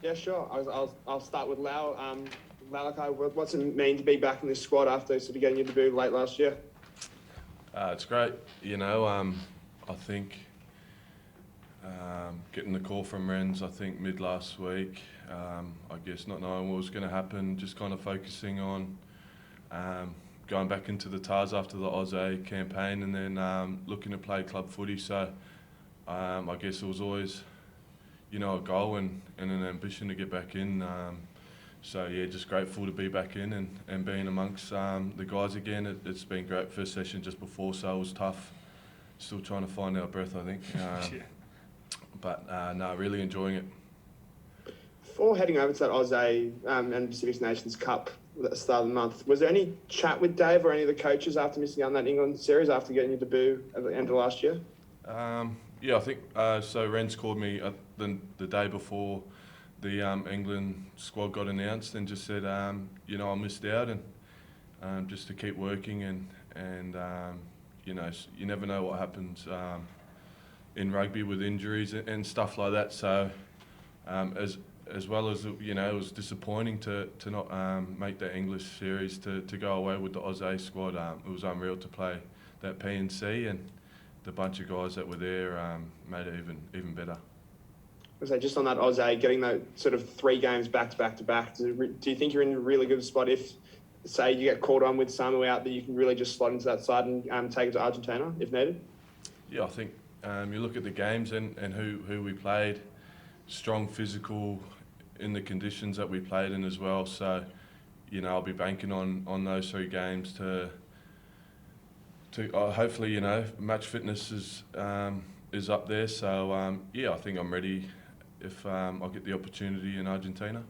Yeah, sure. I'll start with Lalakai, what's it mean to be back in this squad after sort of getting your debut late last year? It's great. I think getting the call from Renz, I think mid last week, I guess not knowing what was going to happen, just kind of focusing on going back into the TARS after the Aussage campaign and then looking to play club footy. So I guess it was always, a goal and an ambition to get back in. So yeah, just grateful to be back in and being amongst the guys again. It's been great. First session just before, so it was tough. Still trying to find our breath, I think. But no, really enjoying it. Before heading over to that Aussage and Pacific Nations Cup at the start of the month, was there any chat with Dave or any of the coaches after missing out on that England series after getting your debut at the end of last year? Yeah, I think so. Renz called me the day before the England squad got announced and just said, I missed out and just to keep working and you never know what happens in rugby with injuries and stuff like that. So as well as it was disappointing to not make that English series to go away with the Aussage squad. It was unreal to play that PNC and the bunch of guys that were there made it even better. So just on that Aussage, getting that sort of 3 games back to back, do you think you're in a really good spot if, say, you get called on with Samu out, that you can really just slot into that side and take it to Argentina if needed? Yeah, I think you look at the games and who we played, strong physical in the conditions that we played in as well. So, I'll be banking on those 3 games to hopefully, match fitness is up there. So, I think I'm ready if I get the opportunity in Argentina.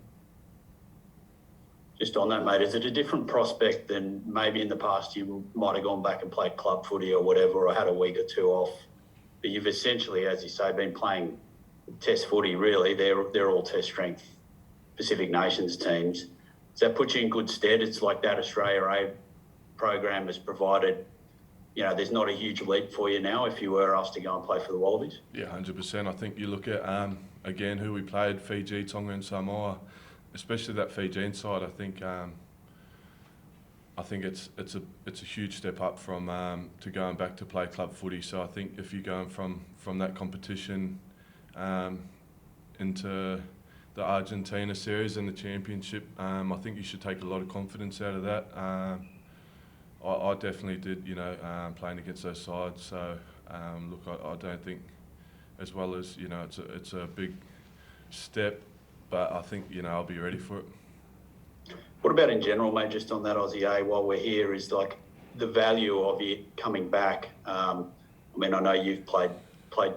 Just on that, mate, is it a different prospect than maybe in the past you might have gone back and played club footy or whatever, or had a week or 2 off? But you've essentially, as you say, been playing test footy, really. They're all test strength Pacific Nations teams. Does that put you in good stead? It's like that Australia A program has provided, there's not a huge leap for you now if you were asked to go and play for the Wallabies? Yeah, 100%. I think you look at, again, who we played, Fiji, Tonga and Samoa, especially that Fijian side. I think it's a huge step up from to going back to play club footy. So I think if you're going from that competition into the Argentina series and the championship, I think you should take a lot of confidence out of that. I definitely did, playing against those sides. So look, I don't think, as well as it's a big step, but I think I'll be ready for it. What about in general, mate, just on that Aussie A, while we're here, is like the value of you coming back? I know you've played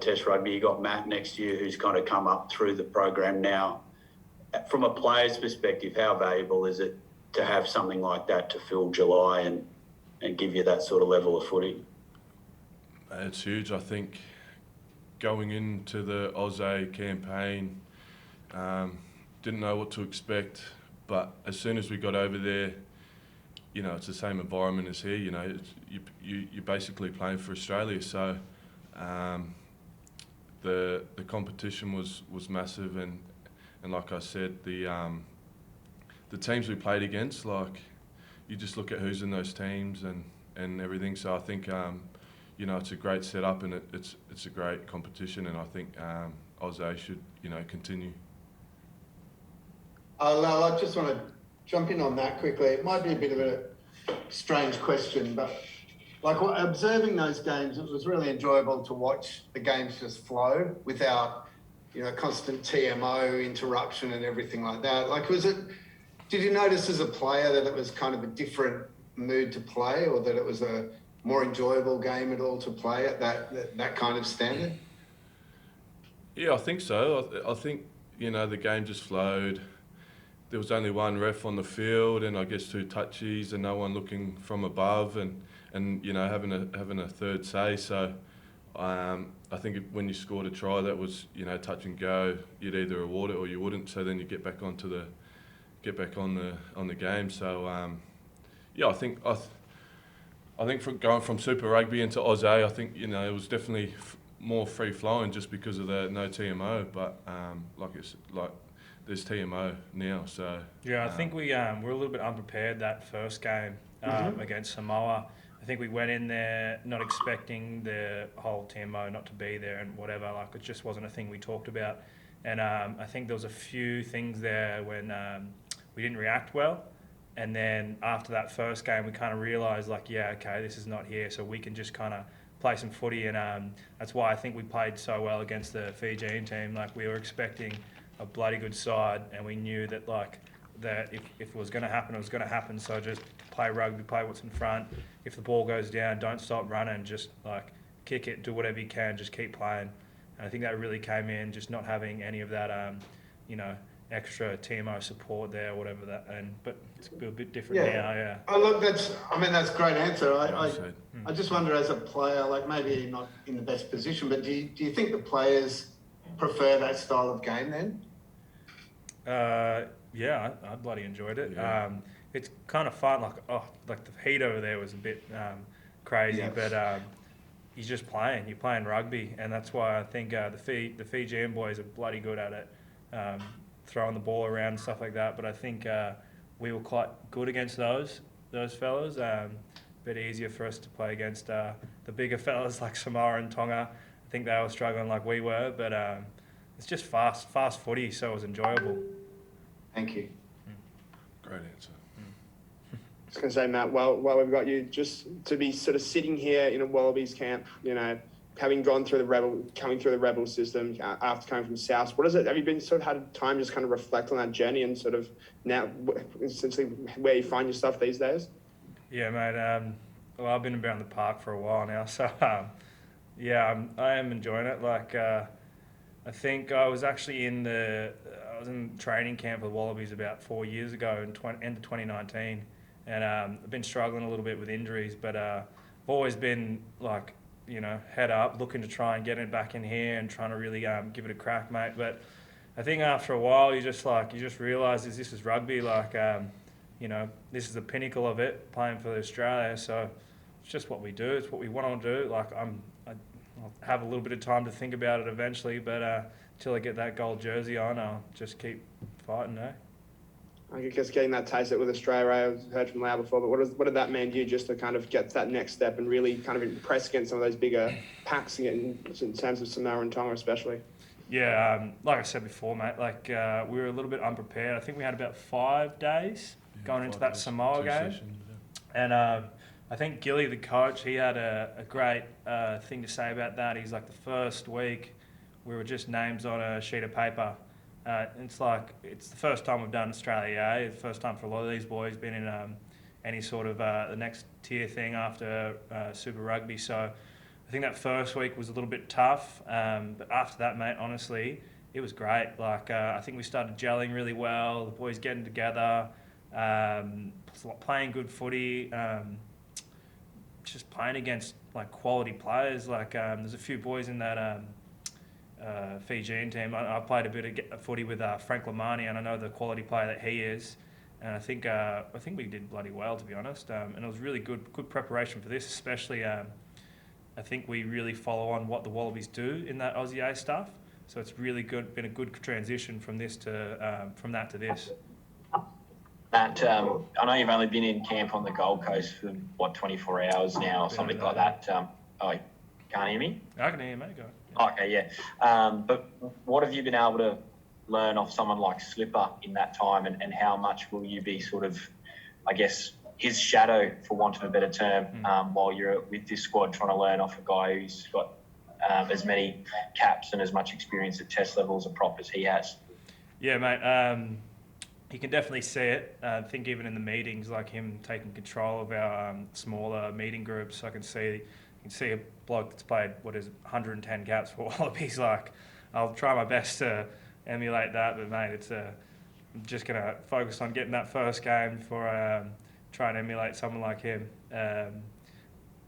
Test Rugby. You got Matt next to you, who's kind of come up through the program now. From a player's perspective, how valuable is it to have something like that to fill July and give you that sort of level of footy? It's huge. I think going into the Aussage campaign, didn't know what to expect. But as soon as we got over there, it's the same environment as here. You're basically playing for Australia. So the competition was massive, and like I said, the teams we played against, like you just look at who's in those teams and everything. So I think it's a great setup and it's a great competition, and I think Aussage should continue. Lal, I just want to jump in on that quickly. It might be a bit of a strange question, but observing those games, it was really enjoyable to watch the games just flow without, constant TMO interruption and everything like that. Did you notice as a player that it was kind of a different mood to play, or that it was a more enjoyable game at all to play at that kind of standard? Yeah, I think so. I think, the game just flowed. There was only one ref on the field, and I guess 2 touchies, and no one looking from above, and having a third say. So I think when you scored a try that was touch and go, you'd either award it or you wouldn't. So then you get back on the game. So I think from going from Super Rugby into Aussage, I think it was definitely more free flowing just because of the no TMO. But like there's TMO now. So yeah, I think we were a little bit unprepared that first game against Samoa. I think we went in there not expecting the whole TMO not to be there and whatever. Like, it just wasn't a thing we talked about. And I think there was a few things there when we didn't react well. And then after that first game, we kind of realised, like, yeah, okay, this is not here, so we can just kind of play some footy. And that's why I think we played so well against the Fijian team. Like, we were expecting a bloody good side, and we knew that, like, that if it was going to happen, it was going to happen. So just play rugby, play what's in front. If the ball goes down, don't stop running. Just, like, kick it, do whatever you can, just keep playing. And I think that really came in, just not having any of that, extra TMO support there or whatever that. But it's a bit different now, yeah. Oh, look, that's a great answer. I just wonder, as a player, like, maybe not in the best position, but do you think the players prefer that style of game then? Yeah, I bloody enjoyed it. Yeah. It's kind of fun. Like the heat over there was a bit crazy, Yes. but you're just playing. You're playing rugby, and that's why I think the Fijian boys are bloody good at it, throwing the ball around and stuff like that. But I think we were quite good against those fellas. A bit easier for us to play against the bigger fellas like Samoa and Tonga. I think they were struggling like we were, but it's just fast footy, so it was enjoyable. Thank you. great answer. I was going to say, Matt, while we've got you, just to be sort of sitting here in a Wallabies camp, having gone through coming through the Rebel system after coming from South, what is it? Have you been sort of had time just kind of reflect on that journey and sort of now essentially where you find yourself these days? Yeah, mate. Well, I've been around the park for a while now, so I am enjoying it. Like, I think I was actually in training camp with Wallabies about 4 years ago, end of 2019, and I've been struggling a little bit with injuries, but I've always been like, head up, looking to try and get it back in here and trying to really give it a crack, mate. But I think after a while, you just realise this is rugby. Like, this is the pinnacle of it, playing for Australia. So it's just what we do. It's what we want to do. Like, I'll have a little bit of time to think about it eventually, but until I get that gold jersey on, I'll just keep fighting, eh? I guess getting that taste of it with Australia, I've heard from Lau before, but what did that mean to you just to kind of get that next step and really kind of impress against some of those bigger packs in terms of Samoa and Tonga especially? Yeah, like I said before, mate, we were a little bit unprepared. I think we had about 5 days going into that Samoa game. Sessions, And I think Gilly, the coach, he had a great thing to say about that. He's like, the first week we were just names on a sheet of paper. It's the first time we've done Australia A, the first time for a lot of these boys been in any sort of the next tier thing after Super Rugby. So I think that first week was a little bit tough, but after that, mate, honestly, it was great. I think we started gelling really well, the boys getting together, playing good footy, just playing against quality players. There's a few boys in that Fijian team. I played a bit of footy with Frank Lamani, and I know the quality player that he is. And I think we did bloody well, to be honest. And it was really good preparation for this, especially. I think we really follow on what the Wallabies do in that Aussie A stuff. So it's really been a good transition from that to this. Matt, I know you've only been in camp on the Gold Coast for 24 hours now, or something like that. You can't hear me? I can hear you, mate. Go. Okay, yeah. But what have you been able to learn off someone like Slipper in that time, and how much will you be sort of, I guess, his shadow, for want of a better term, while you're with this squad trying to learn off a guy who's got as many caps and as much experience at test level as a prop as he has? Yeah, mate. You can definitely see it. I think even in the meetings, like him taking control of our smaller meeting groups, I can see a bloke that's played 110 caps for Wallabies. I'll try my best to emulate that, but mate, I'm just gonna focus on getting that first game before I try and emulate someone like him.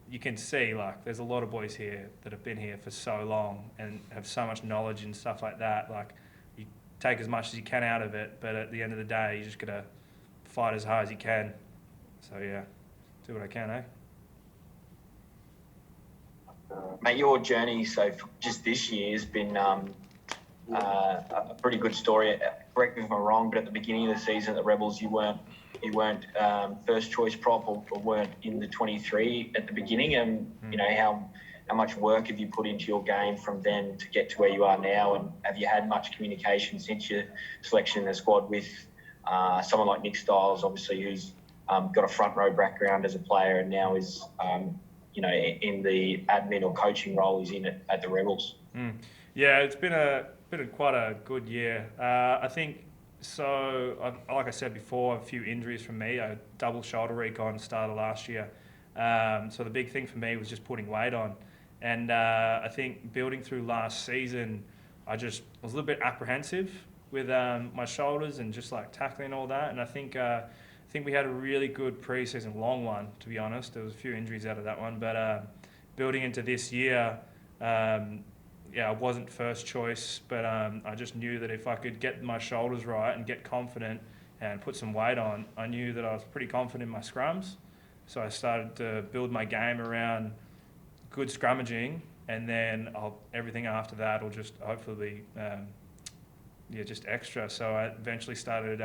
You can see there's a lot of boys here that have been here for so long and have so much knowledge and stuff like that. You take as much as you can out of it, but at the end of the day, you just gotta fight as hard as you can. So yeah, do what I can, eh? Mate, your journey just this year has been a pretty good story. correct me if I'm wrong, but at the beginning of the season at the Rebels, you weren't first choice prop or weren't in the 23 at the beginning. And you know, how much work have you put into your game from then to get to where you are now? And have you had much communication since your selection in the squad with someone like Nick Stiles, obviously, who's got a front row background as a player and now is you know, in the admin or coaching role he's in at the Rebels? Yeah, it's been quite a good year. I think so. Like I said before, a few injuries from me. A double shoulder recon started last year. So the big thing for me was just putting weight on, and I think building through last season, I just was a little bit apprehensive with my shoulders and just like tackling and all that. And I think we had a really good pre-season, long one, to be honest. There was a few injuries out of that one, but building into this year. Yeah, I wasn't first choice, but I just knew that if I could get my shoulders right and get confident and put some weight on, I knew that I was pretty confident in my scrums. So I started to build my game around good scrummaging, and then everything after that will just hopefully be just extra. So I eventually started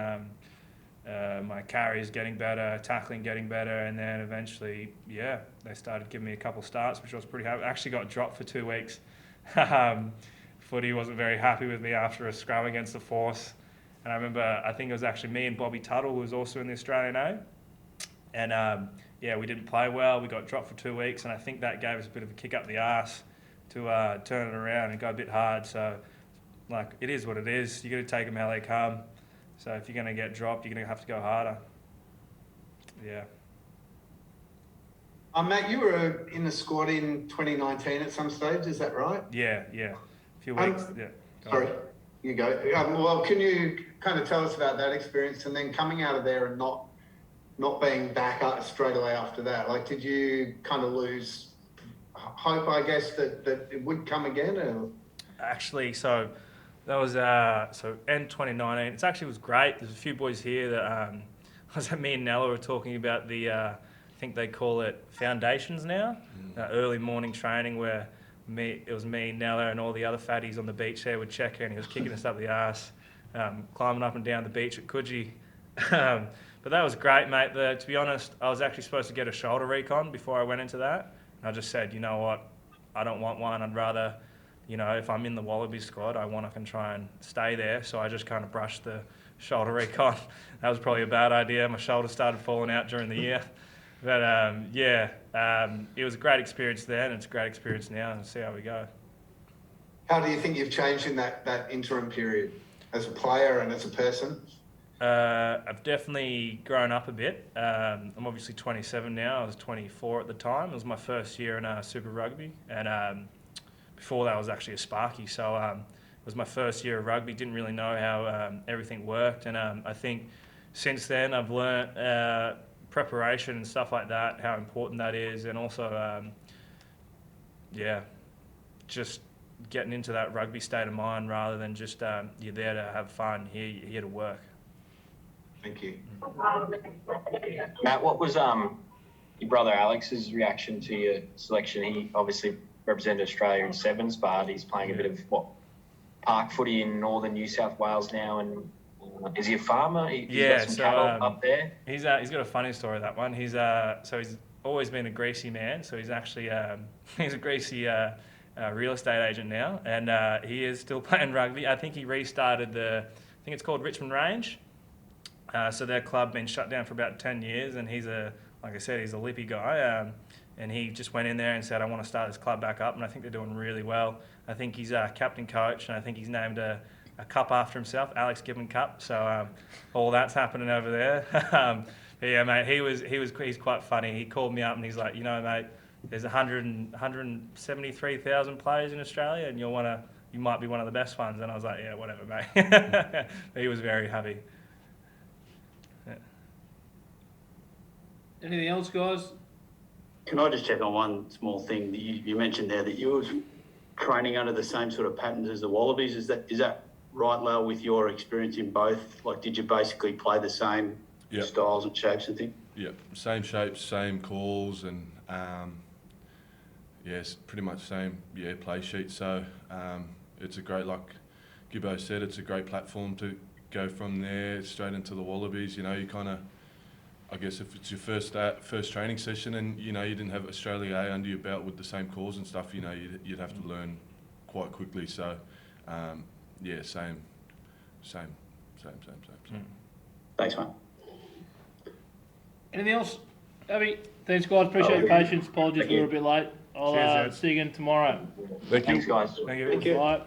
my carries getting better, tackling getting better, and then eventually, they started giving me a couple starts, which I was pretty happy. I actually got dropped for 2 weeks. Footy wasn't very happy with me after a scrum against the Force, and I remember I think it was actually me and Bobby Tuttle, who was also in the Australian A, and we didn't play well. We got dropped for 2 weeks, and I think that gave us a bit of a kick up the arse to turn it around and go a bit hard. So, like, it is what it is. You got to take them how they come. So if you're going to get dropped, you're going to have to go harder. Yeah. Matt, you were in the squad in 2019 at some stage, is that right? Yeah. A few weeks, Sorry, you go. Well, can you kind of tell us about that experience and then coming out of there and not being back up straight away after that? Like, did you kind of lose hope, I guess, that it would come again? Or? Actually, so that was end 2019. It actually was great. There's a few boys here that me and Nella were talking about the. I think they call it foundations now, early morning training where it was me, Nella, and all the other fatties on the beach there with Checker, and he was kicking us up the arse, climbing up and down the beach at Coogee. But that was great, mate. To be honest, I was actually supposed to get a shoulder recon before I went into that. And I just said, you know what, I don't want one. I'd rather, you know, if I'm in the Wallabies squad, I can try and stay there. So I just kind of brushed the shoulder recon. That was probably a bad idea. My shoulder started falling out during the year. But it was a great experience then, and it's a great experience now, and see how we go. How do you think you've changed in that interim period as a player and as a person? I've definitely grown up a bit. I'm obviously 27 now. I was 24 at the time. It was my first year in Super Rugby, and before that I was actually a Sparky. So it was my first year of rugby. Didn't really know how everything worked, and I think since then I've learnt preparation and stuff like that, how important that is, and also, just getting into that rugby state of mind rather than just you're there to have fun, you're here to work. Thank you. Matt, what was your brother Alex's reaction to your selection? He obviously represented Australia in sevens, but he's playing a bit of park footy in northern New South Wales now, and is he a farmer? He's got some cattle up there. He's got a funny story, that one. He's always been a greasy man, so he's actually he's a greasy real estate agent now, and he is still playing rugby. I think he restarted I think it's called Richmond Range. So their club been shut down for about 10 years, and like I said, he's a lippy guy, and he just went in there and said, I want to start this club back up, and I think they're doing really well. I think he's captain coach, and I think he's named a cup after himself, Alex Gibbon Cup. So all that's happening over there. But yeah, mate, he's quite funny. He called me up and he's like, you know, mate, there's 173,000 players in Australia, and you might be one of the best ones. And I was like, yeah, whatever, mate. He was very happy. Yeah. Anything else, guys? Can I just check on one small thing that you mentioned there, that you were training under the same sort of patterns as the Wallabies? Is that right, Lal, with your experience in both? Like, did you basically play the same styles and shapes and things? Yeah, same shapes, same calls, and it's pretty much same play sheet. So it's a great, like Gibbo said, it's a great platform to go from there straight into the Wallabies. You know, you kind of, I guess if it's your first training session and, you know, you didn't have Australia A under your belt with the same calls and stuff, you know, you'd have to learn quite quickly. So, yeah, same. Thanks, mate. Anything else, Abby? Thanks, guys. Appreciate your patience. Apologies, we were a bit late. I'll Cheers, Ed. see you again tomorrow. Thank you. Thanks, guys. Thank you. Thank you. Bye.